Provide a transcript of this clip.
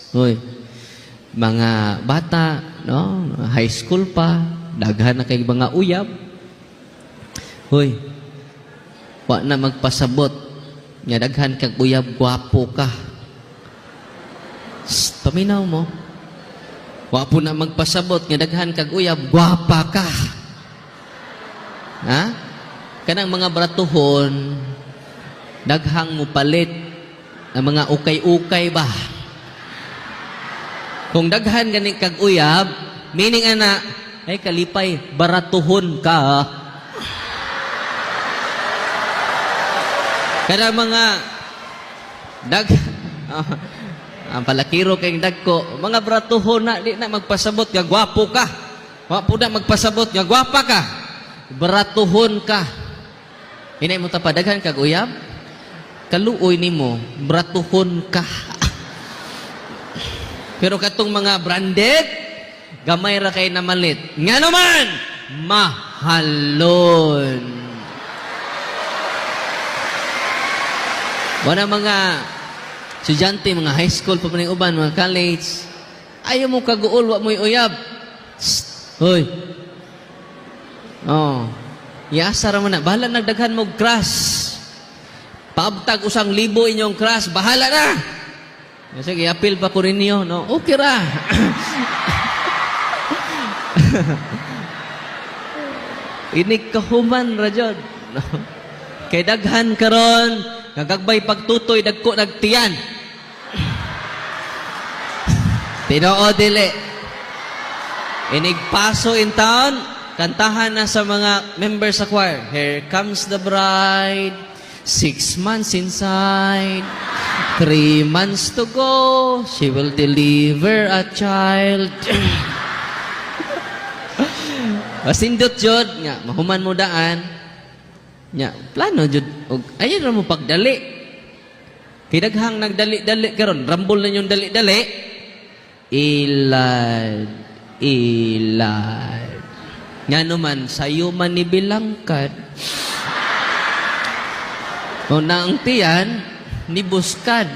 Hoy, mga bata, no? High school pa, daghan na kay mga uyab. Hoy, wa na magpasabot. Nga daghan kag uyab, gwapo ka. Paminaw mo. Wa po na magpasabot, nga daghan kag uyab, gwapa ka. Ha? Kanang mga bratuhon, daghang mo palit ang mga ukay-ukay ba? Kung daghan ganing kag uyab, meaning ana, ay kalipay, baratuhon ka. Kada mga ang palakiro kayong dagko, mga bratuhon na, di na magpasabot, nga gwapo ka. Wa po na magpasabot, nga gwapa ka. Bratuhon ka. Hinay mo tapadaghan kag uyab, kaluoy nimo, bratuhon ka. Pero katong mga branded, gamay ra kay na malit. Nga naman, mahalon. Wala mga estudyante, mga high school, pa maning uban, mga college, ayaw mo kaguol, wa mo'y uyab. Hoy. Oh. Iasa ra man na. Bahala nagdaghan mo crush. Paabtag 1,000 inyong crush. Bahala na. Sige, appeal pa ko rin niyo. No? Okay ra. Inig kahuman ra jud. No? Kay daghan karon, kagagbay pagtutoy, dagko nagtiyan. Tinoo dili. Inig paso in town, kantahan na sa mga members sa choir. Here comes the bride, 6 months inside, 3 months to go, she will deliver a child. Masindot jud nga, mahuman mo daan. Nya, plano jud. Ayun ra mo pagdali. Kay daghang nagdali-dali karon, rambol na yung dali-dali. Ilad. Nga naman, sayo man ni bilangkad. O na ang tiyan, ni buskad.